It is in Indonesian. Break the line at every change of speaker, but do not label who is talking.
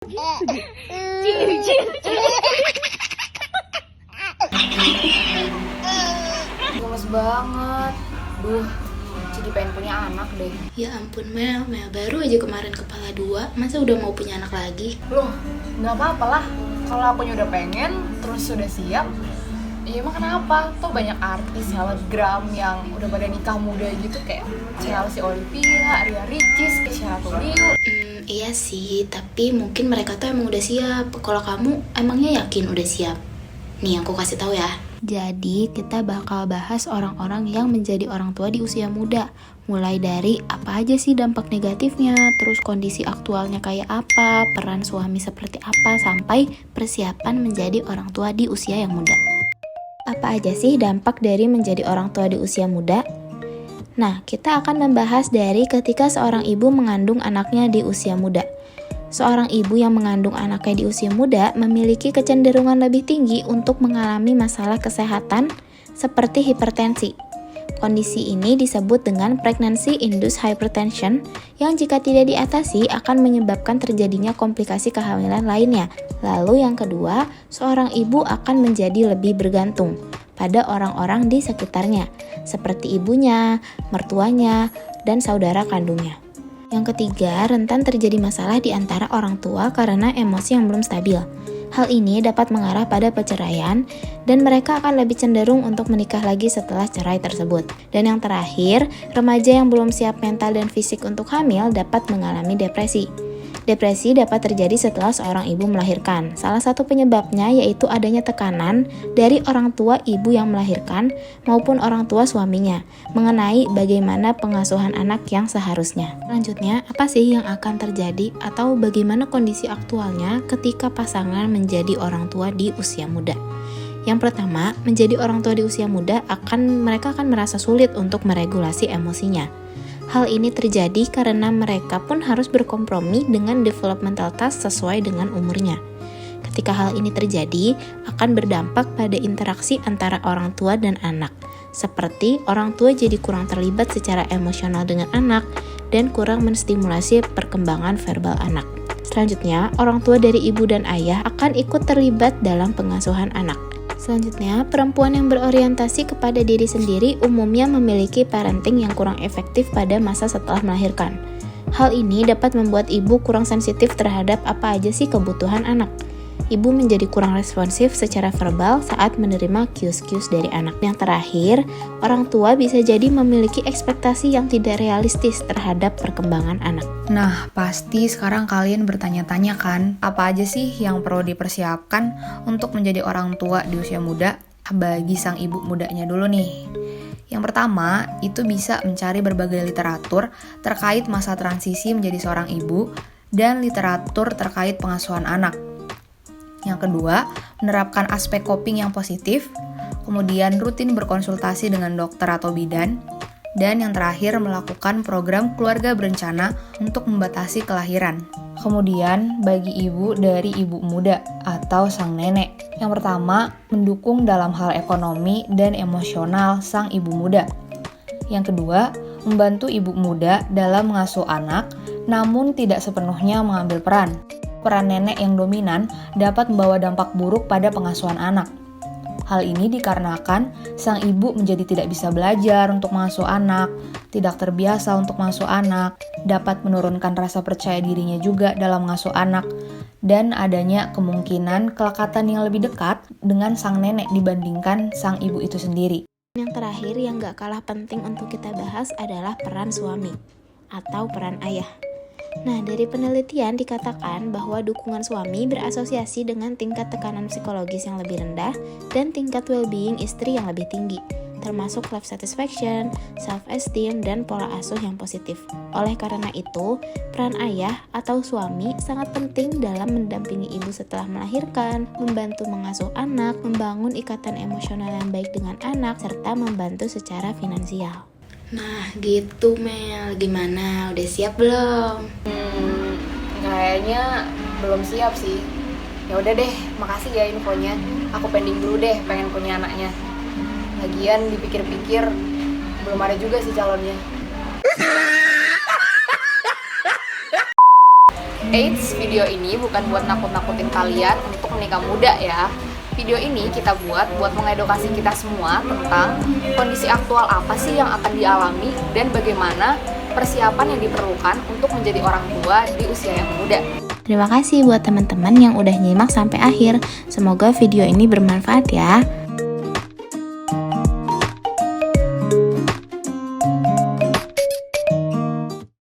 Gemes banget. Duh, jadi pengen punya anak deh.
Ya ampun Mel baru aja kemarin kepala 2, masa udah mau punya anak lagi?
Loh, nggak apa-apa lah. Kalau akunya udah pengen, terus sudah siap, ya emang kenapa? Tuh banyak artis selebgram yang udah pada nikah muda gitu, kayak Chelsea Olivia, Ria Ricis, Kesha Tolio.
Iya sih, tapi mungkin mereka tuh emang udah siap. Kalau kamu emangnya yakin udah siap? Nih aku kasih tahu ya. Jadi kita bakal bahas orang-orang yang menjadi orang tua di usia muda. Mulai dari apa aja sih dampak negatifnya, terus kondisi aktualnya kayak apa, peran suami seperti apa, sampai persiapan menjadi orang tua di usia yang muda. Apa aja sih dampak dari menjadi orang tua di usia muda? Nah, kita akan membahas dari ketika seorang ibu mengandung anaknya di usia muda. Seorang ibu yang mengandung anaknya di usia muda memiliki kecenderungan lebih tinggi untuk mengalami masalah kesehatan seperti hipertensi. Kondisi ini disebut dengan pregnancy-induced hypertension yang jika tidak diatasi akan menyebabkan terjadinya komplikasi kehamilan lainnya. Lalu yang kedua, seorang ibu akan menjadi lebih bergantung pada orang-orang di sekitarnya, seperti ibunya, mertuanya, dan saudara kandungnya. Yang ketiga, rentan terjadi masalah di antara orang tua karena emosi yang belum stabil. Hal ini dapat mengarah pada perceraian dan mereka akan lebih cenderung untuk menikah lagi setelah cerai tersebut. Dan yang terakhir, remaja yang belum siap mental dan fisik untuk hamil dapat mengalami depresi. Depresi dapat terjadi setelah seorang ibu melahirkan. Salah satu penyebabnya yaitu adanya tekanan dari orang tua ibu yang melahirkan maupun orang tua suaminya mengenai bagaimana pengasuhan anak yang seharusnya. Selanjutnya, apa sih yang akan terjadi atau bagaimana kondisi aktualnya ketika pasangan menjadi orang tua di usia muda? Yang pertama, menjadi orang tua di usia muda mereka akan merasa sulit untuk meregulasi emosinya. Hal ini terjadi karena mereka pun harus berkompromi dengan developmental task sesuai dengan umurnya. Ketika hal ini terjadi, akan berdampak pada interaksi antara orang tua dan anak. Seperti orang tua jadi kurang terlibat secara emosional dengan anak dan kurang menstimulasi perkembangan verbal anak. Selanjutnya, orang tua dari ibu dan ayah akan ikut terlibat dalam pengasuhan anak. Selanjutnya, perempuan yang berorientasi kepada diri sendiri umumnya memiliki parenting yang kurang efektif pada masa setelah melahirkan. Hal ini dapat membuat ibu kurang sensitif terhadap apa aja sih kebutuhan anak. Ibu menjadi kurang responsif secara verbal saat menerima cues-cues dari anak. Yang terakhir, orang tua bisa jadi memiliki ekspektasi yang tidak realistis terhadap perkembangan anak.
Nah, pasti sekarang kalian bertanya-tanya kan, apa aja sih yang perlu dipersiapkan untuk menjadi orang tua di usia muda bagi sang ibu mudanya dulu nih. Yang pertama, itu bisa mencari berbagai literatur terkait masa transisi menjadi seorang ibu dan literatur terkait pengasuhan anak. Yang kedua, menerapkan aspek coping yang positif, kemudian rutin berkonsultasi dengan dokter atau bidan, dan yang terakhir melakukan program keluarga berencana untuk membatasi kelahiran. Kemudian, bagi ibu dari ibu muda atau sang nenek, yang pertama, mendukung dalam hal ekonomi dan emosional sang ibu muda. Yang kedua, membantu ibu muda dalam mengasuh anak, namun tidak sepenuhnya mengambil peran. Peran nenek yang dominan dapat membawa dampak buruk pada pengasuhan anak. Hal ini dikarenakan sang ibu menjadi tidak bisa belajar untuk mengasuh anak, tidak terbiasa untuk mengasuh anak, dapat menurunkan rasa percaya dirinya juga dalam mengasuh anak, dan adanya kemungkinan kelekatan yang lebih dekat dengan sang nenek dibandingkan sang ibu itu sendiri.
Yang terakhir yang gak kalah penting untuk kita bahas adalah peran suami atau peran ayah. Nah, dari penelitian dikatakan bahwa dukungan suami berasosiasi dengan tingkat tekanan psikologis yang lebih rendah dan tingkat well-being istri yang lebih tinggi, termasuk life satisfaction, self-esteem, dan pola asuh yang positif. Oleh karena itu, peran ayah atau suami sangat penting dalam mendampingi ibu setelah melahirkan, membantu mengasuh anak, membangun ikatan emosional yang baik dengan anak, serta membantu secara finansial. Nah, gitu Mel. Gimana? Udah siap belum?
Kayaknya belum siap sih. Ya udah deh, makasih ya infonya. Aku pending dulu deh, pengen punya anaknya. Lagian dipikir-pikir belum ada juga sih calonnya. Eits, video ini bukan buat nakut-nakutin kalian untuk menikah muda ya. Video ini kita buat mengedukasi kita semua tentang kondisi aktual apa sih yang akan dialami dan bagaimana persiapan yang diperlukan untuk menjadi orang tua di usia yang muda.
Terima kasih buat teman-teman yang udah nyimak sampai akhir. Semoga video ini bermanfaat ya.